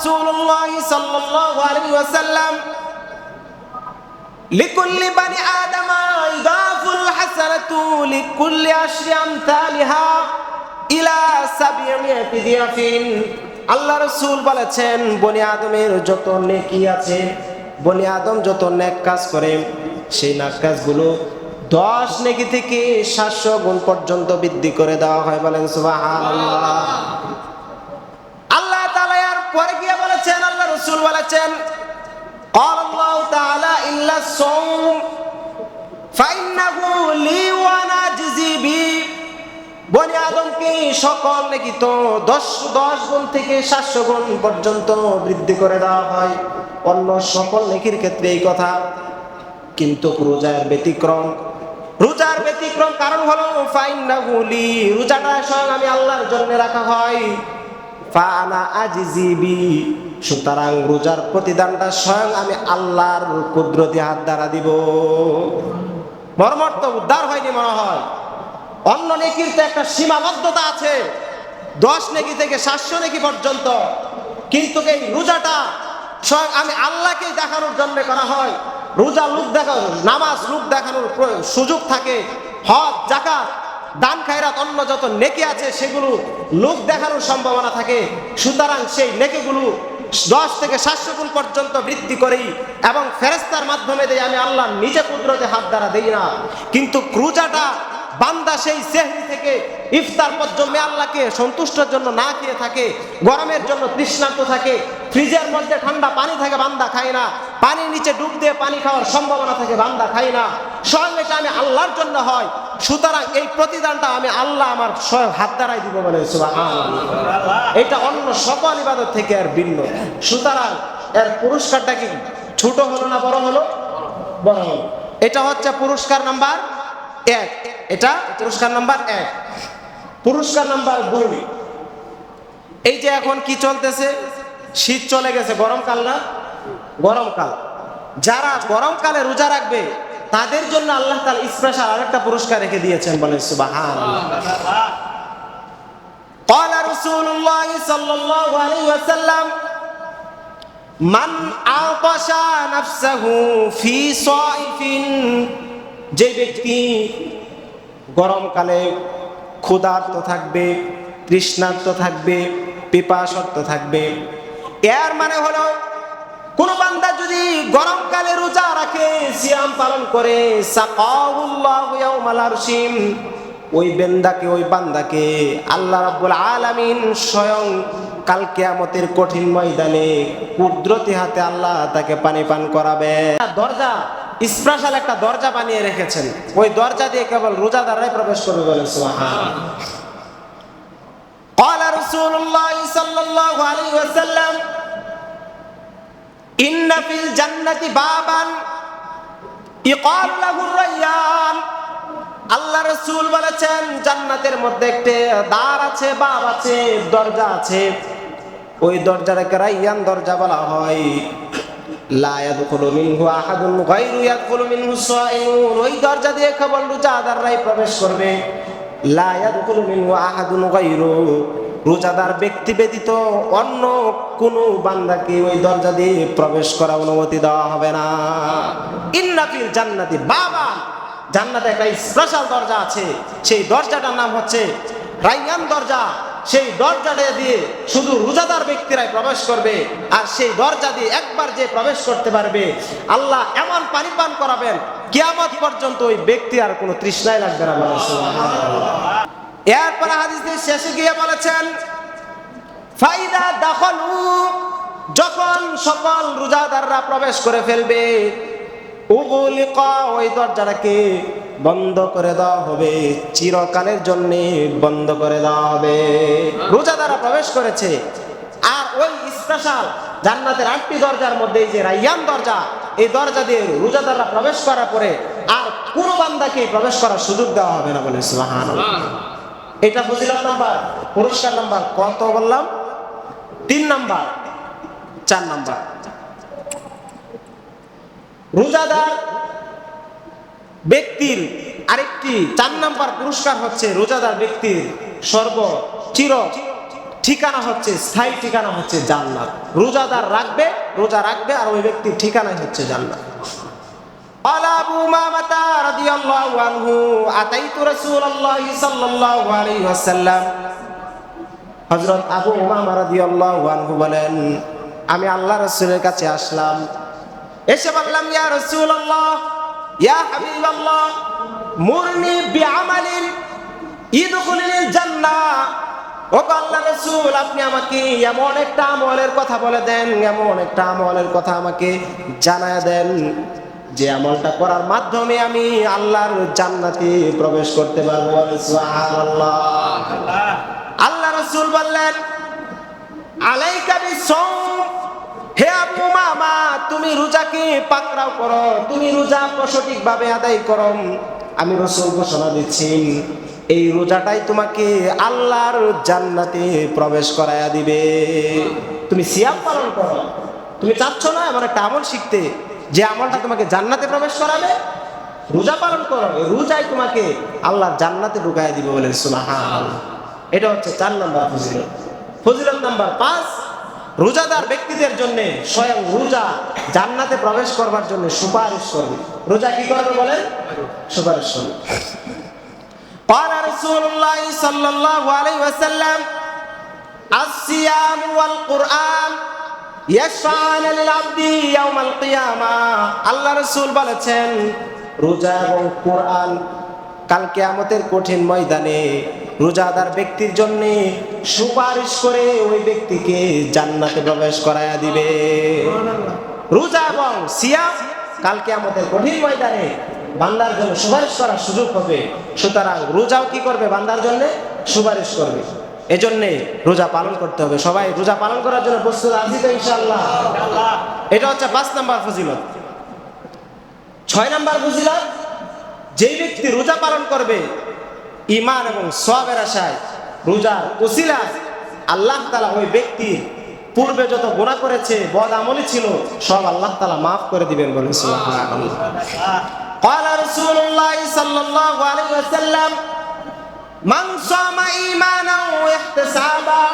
রাসূলুল্লাহ সাল্লাল্লাহু আলাইহি ওয়াসাল্লাম লিকুল্লি বানি আদম ইদাফুল হাসানাতু লিকুল্লি আশরি আমসালিহা ইলা 700 দিয়াফিন। আল্লাহ রাসূল বলেছেন, বনি আদমের যত নেকি আছে, বনি আদম যত নেক কাজ করে, সেই নেক কাজগুলো 10 নেকি থেকে 700 গুণ পর্যন্ত বৃদ্ধি করে দেওয়া হয়। বলেন সুবহানাল্লাহ। আল্লাহ তাআলা এর পরে গিয়ে বলেছেন, আল্লাহ রাসূল বলেছেন, قال الله تعالى إلا الصوم فإنه لي وأنا أجزي به। বনি আদমকে সকল নেকি তো 10 গুণ থেকে 700 গুণ পর্যন্ত বৃদ্ধি করে দেওয়া হয়। অন্য সকল নেকির ক্ষেত্রে এই কথা, কিন্তু রোজার ব্যতিক্রম। রোজার ব্যতিক্রম কারণ হলো ফাইন্নাহু লি, রোজাটা স্বয়ং আমি আল্লাহর জন্য রাখা হয়। ফানা আজিজি বি, সুতরাং রোজার প্রতিদানটা স্বয়ং আমি আল্লাহর কুদরতি হাত দ্বারা দিব। মর্মর্থ উদ্ধার হয়নি মনে হয়। অন্য নেকির তো একটা সীমাবদ্ধতা আছে, 10 নেকি থেকে 700 নেকি পর্যন্ত, কিন্তু এই রোজাটা স্বয়ং আমি আল্লাহকে দেখানোর জন্য করা হয়। রোজা লোক দেখানো, নামাজ লোক দেখানোর সুযোগ থাকে, হজ যাকাত দান খায়রাত অন্য যত নেকি আছে সেগুলো লোক দেখানোর সম্ভাবনা থাকে। সুতরাং সেই নেকিগুলো 10 থেকে 700 গুণ পর্যন্ত বৃদ্ধি করি এবং ফেরেশতার মাধ্যমে দেই, আমি আল্লাহ নিজে কুদরতে হাত দ্বারা দেই না। কিন্তু রোজাটা বান্দা সেই সেহরি থেকে ইফতার পর্যন্ত আল্লাহকে সন্তুষ্টের জন্য না খেয়ে থাকে, গরমের জন্য তৃষ্ণার্ত থাকে, ফ্রিজের মধ্যে ঠান্ডা পানি থাকে বান্দা খায় না, পানির নিচে ডুব দিয়ে পানি খাওয়ার সম্ভাবনা থাকে বান্দা খায় না, স্বয়ং এটা আমি আল্লাহর জন্য হয়। সুতরাং এই প্রতিদানটা আমি আল্লাহ আমার স্বয়ং হাত দ্বারাই দিব। বলে সুবহানাল্লাহ। এটা অন্য সকল ইবাদত থেকে আর ভিন্ন। সুতরাং এর পুরস্কারটা কি ছোট হলো না বড় হলো? বড় হলো। এটা হচ্ছে পুরস্কার নাম্বার 1। এটা পুরস্কার নাম্বার 1। পুরস্কার নাম্বার 2, এই যে এখন কি চলতেছে, শীত চলে গেছে, গরমকাল না? গরমকাল। যারা গরমকালে রোজা রাখবে তাদের জন্য আল্লাহ তাআলা স্পেশাল আরেকটা পুরস্কার রেখে দিয়েছেন। বলেন সুবহানাল্লাহ। قال رسول الله صلى الله عليه وسلم من عطش نفسه في صائف, যে ব্যক্তি গরমকালে ক্ষুধার্ত থাকবে, তৃষ্ণার্ত থাকবে, পিপাসার্ত থাকবে, এর মানে হলো কোন বান্দা যদি গরমকালে রোজা রাখে, সিয়াম পালন করে, সাকাহুল্লাহু ইয়াউমাল আরশিম, ওই বান্দাকে আল্লাহ রাব্বুল আলামিন স্বয়ং কাল কিয়ামতের কঠিন ময়দানে কুদরতি হাতে আল্লাহ তাকে পানি পান করাবে। দরজা স্পেশাল একটা দরজা বানিয়ে রেখেছেন, ওই দরজা দিয়ে কেবল রোজাদাররাই প্রবেশ করবে। বলেন সুবহানাল্লাহ। قال رسول الله صلى الله عليه وسلم إن في الجنة بابا يقال له الريان। আল্লাহ রাসূল বলেছেন, জান্নাতের মধ্যে একটা দ্বার আছে, বাব আছে, দরজা আছে, ওই দরজাটাকে রায়্যান দরজা বলা হয়। লা ইয়াদখুলু মিনহু আহাদুন গায়রু ইয়াদখুলু মিনহু সাইমুন, ওই দরজা দিয়ে কেবল রোজাদাররাই প্রবেশ করবে। লা ইয়াদখুলু মিনহু আহাদুন গায়রু, রোজাদার ব্যক্তি ব্যতীত অন্য কোনো বান্দাকে ওই দরজা দিয়ে প্রবেশ করার অনুমতি দেওয়া হবে না। ইন্না ফিল জান্নাতি বাবা, জান্নাতে একটা স্পেশাল দরজা আছে, সেই দরজাটার নাম হচ্ছে রায়্যান দরজা। সেই দরজাটা দিয়ে শুধু রোজাদার ব্যক্তিরাই প্রবেশ করবে, আর সেই দরজা দিয়ে একবার যে প্রবেশ করতে পারবে আল্লাহ এমন পানি পান করাবেন কিয়ামত পর্যন্ত ওই ব্যক্তি আর কোনো তৃষ্ণাই লাগবে না। এরপরে হাদিসের শেষে গিয়ে বলেছেন, ফাইদা দাখালু, যখন সকল রোজাদাররা প্রবেশ করে ফেলবে, উগলিকা, ওই দরজাটাকে বন্ধ করে দেওয়া হবে, চিরকালের জন্য বন্ধ করে দেওয়া হবে। রোজাদাররা প্রবেশ করেছে, আর ওই স্পেশাল জান্নাতের 8টি দরজার মধ্যে এই যে রায়্যান দরজা, এই দরজা দিয়ে রোজাদাররা প্রবেশ করার পরে আর কোনো বান্দাকে প্রবেশ করার সুযোগ দেওয়া হবে না। বলে সুবহানাল্লাহ। এটা ফজিলত নাম্বার, পুরস্কার নাম্বার কত বললাম? 3 নাম্বার, 4 নাম্বার। রোজাদার ব্যক্তির আরেকটি 4 নাম্বার পুরস্কার হচ্ছে রোজাদার ব্যক্তির ঠিকানা হচ্ছে, স্থায়ী ঠিকানা হচ্ছে জান্নাত। রোজা রাখবে আর ওই ব্যক্তির ঠিকানাই হচ্ছে জান্নাত। قال أبو أمامة رضي الله عنه أتيت رسول الله صلى الله عليه وسلم হযরত আবু উমামা রাদিয়াল্লাহু আনহু বলেন, আমি আল্লাহ রাসূলের কাছে আসলাম, এসে বললাম, ইয়া রাসূলুল্লাহ, ইয়া হাবিবাল্লাহ, মুরনি বিআমালিন ইদখুলিল জান্নাহ। ও আল্লাহর রাসূল, আপনি আমাকে এমন একটা আমলের কথা বলে দেন, এমন একটা আমলের কথা আমাকে জানায় দেন যে আমলটা করার মাধ্যমে আমি আল্লাহর জান্নাতে প্রবেশ করতে পারবো। সুবহানাল্লাহ। আল্লাহ রাসূল বললেন, আলাইকা বিসওম, হে আবু উমামা, তুমি রোজাকে পাকড়াও করো, তুমি রোজা সঠিকভাবে আদায় করো। আমি রাসূল ঘোষণা দিচ্ছি, এই রোজাটাই তোমাকে আল্লাহর জান্নাতে প্রবেশ করায়া দিবে। তুমি সিয়াম পালন করো, তুমি চাচ্ছ না এমন একটা আমল শিখতে যে আমলটা তোমাকে জান্নাতে প্রবেশ করাবে? রোজা পালন করো, এই রোজাই তোমাকে আল্লাহর জান্নাতে ঢুকায়া দিবে। বলেন সুবহানাল্লাহ। এটা হচ্ছে 4 নম্বর ফজিলত। ফজিলত নাম্বার 5, রোজাদার ব্যক্তিদের জন্য স্বয়ং রোজা জান্নাতে প্রবেশ করবার জন্য সুপারিশ করবে। রোজা কি করবে বলেন? সুপারিশ করবে। قال رسول الله صلى الله عليه وسلم الصيام والقرآن يشفعان للعبد يوم القيامة। আল্লাহ রাসূল বলেছেন, রোজা এবং কোরআন কাল কিয়ামতের কঠিন ময়দানে রোজাদার ব্যক্তির জন্য সুপারিশ করে ওই ব্যক্তিকে জান্নাতে প্রবেশ করায়া দিবে। রোজা এবং সিয়াম কাল কিয়ামতের কঠিন ময়দানে বান্দার জন্য সুপারিশ করার সুযোগ হবে। সুতরাং রোজাও কি করবে? বান্দার জন্য সুপারিশ করবে। এজন্য রোজা পালন করতে হবে। সবাই রোজা পালন করার জন্য প্রস্তুত আছি তো ইনশাআল্লাহ? এটা হচ্ছে 5 নম্বর ফজিলত। 6 নম্বর ফজিলত, যেই ব্যক্তি রোজা পালন করবে ঈমান এবং সওয়াবের আশায়, রোজার ওসিলায় আল্লাহ তাআলা ওই ব্যক্তির পূর্বে যত গুনাহ করেছে, বদ আমলি ছিল, সব আল্লাহ তাআলা মাফ করে দিবেন। বলেন সুবহানাল্লাহ। قال رسول الله صلى الله عليه وسلم من صام إيمانا واحتسابا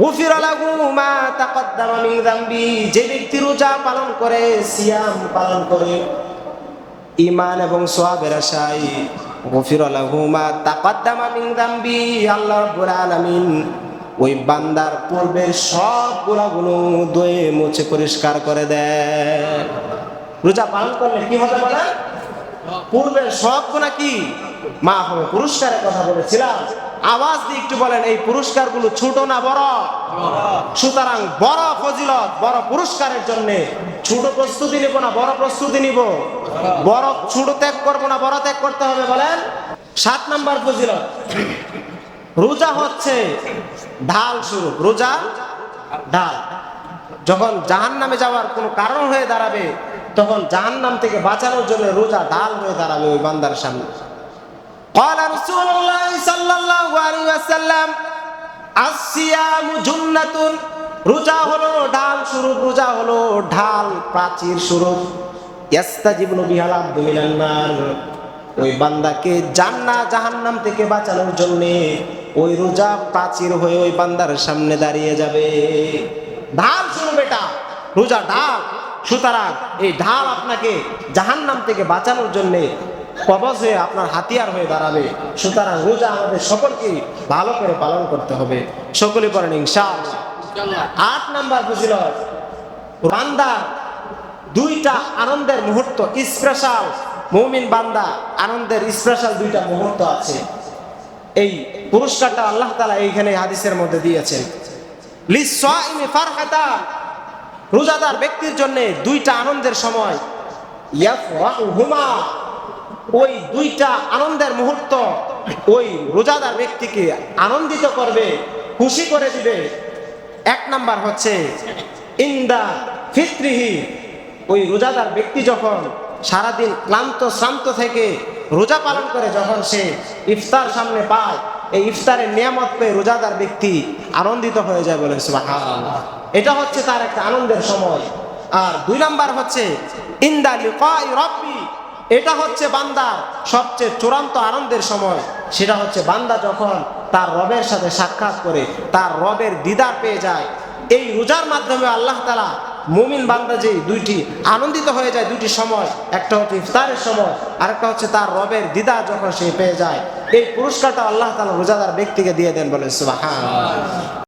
غفر له ما تقدم من ذنبه। যে ব্যক্তি রোজা পালন করে, সিয়াম পালন করে ঈমান এবং সওয়াবের আশায়, গফির লাহু মা তাকদ্দামা মিন যামবি, আল্লাহ রাব্বুল আলামিন ওই বান্দার পূর্বের সব গুনাহগুলো ধুয়ে মুছে পরিষ্কার করে দেন। রোজা পালন করলে কি হবে বলেন? পূর্বের সব গুনাহ কি মাফ হবে। পুরস্কারের কথা বলেছিলাম, আওয়াজ দিয়ে একটু বলেন, এই পুরস্কারগুলো ছোট না বড়? সুতরাং বড় ফজিলত, বড় পুরস্কারের জন্য ছোট প্রস্তুতি নিব না বড় প্রস্তুতি নিব? বড় ছোট ত্যাগ করবো না বড় ত্যাগ করতে হবে? বলেন। 7 নম্বর ফজিলত, রোজা হচ্ছে ঢাল স্বরূপ। রোজা ঢাল। যখন জাহান্নামে যাওয়ার কোনো কারণ হয়ে দাঁড়াবে, তখন জাহান্নাম থেকে বাঁচানোর জন্য রোজা ঢাল হয়ে দাঁড়াবে ওই বান্দার সামনে। قال رسول الله صلى الله عليه وسلم الصيام جنة। রোজা হলো ঢাল স্বরূপ, রোজা হলো ঢাল প্রাচীর স্বরূপ। ইয়াস্তাজিবু বিহাল আবদু মিনান নার। ওই বান্দাকে জাহান্নাম থেকে বাঁচানোর জন্য ওই রোজা প্রাচীর হয়ে ওই বান্দার সামনে দাঁড়িয়ে যাবে। ঢাল স্বরূপ এটা, রোজা ঢাল। সুতরাং এই ঢাল আপনাকে জাহান্নাম থেকে বাঁচানোর জন্য কবজ হয়ে, আপনার হাতিয়ার হয়ে দাঁড়াবে। সুতরাং রোজা আমাদের সকলকে ভালো করে পালন করতে হবে। সকলে পড়েন ইনশাআল্লাহ। 8 নম্বর ফজিলত, বান্দা 2টা আনন্দের মুহূর্ত, স্পেশাল মুমিন বান্দা আনন্দের স্পেশাল 2টা মুহূর্ত আছে। এই পুরস্কারটা আল্লাহ তাআলা এইখানে হাদিসের মধ্যে দিয়েছেন। লিসাইমি ফারহাতা, রোজাদার ব্যক্তির জন্য 2টা আনন্দের সময়। ইয়াফরাহুমা, ওই 2টা আনন্দের মুহূর্ত ওই রোজাদার ব্যক্তিকে আনন্দিত করবে, খুশি করে দিবে। 1 নাম্বার হচ্ছে ইনদা ফিত্রিহি, ওই রোজাদার ব্যক্তি যখন সারাদিন ক্লান্ত শ্রান্ত থেকে রোজা পালন করে, যখন সে ইফতার সামনে পায়, এই ইফতারের নিয়ামত পেয়ে রোজাদার ব্যক্তি আনন্দিত হয়ে যায়। বলে সুবহানাল্লাহ। এটা হচ্ছে তার একটা আনন্দের সময়। আর 2 নাম্বার হচ্ছে ইনদা লিকাই রাব্বি, এটা হচ্ছে বান্দার সবচেয়ে চূড়ান্ত আনন্দের সময়। সেটা হচ্ছে বান্দা যখন তার রবের সাথে সাক্ষাৎ করে তার রবের দিদার পেয়ে যায়। এই রোজার মাধ্যমে আল্লাহ তাআলা মুমিন বান্দা যে দুইটি আনন্দিত হয়ে যায়, দুইটি সময়, একটা হচ্ছে ইফতারের সময়, আরেকটা হচ্ছে তার রবের দিদার যখন সে পেয়ে যায়, এই পুরস্কারটা আল্লাহ তাআলা রোজাদার ব্যক্তিকে দিয়ে দেন, বলে সুবহানাল্লাহ।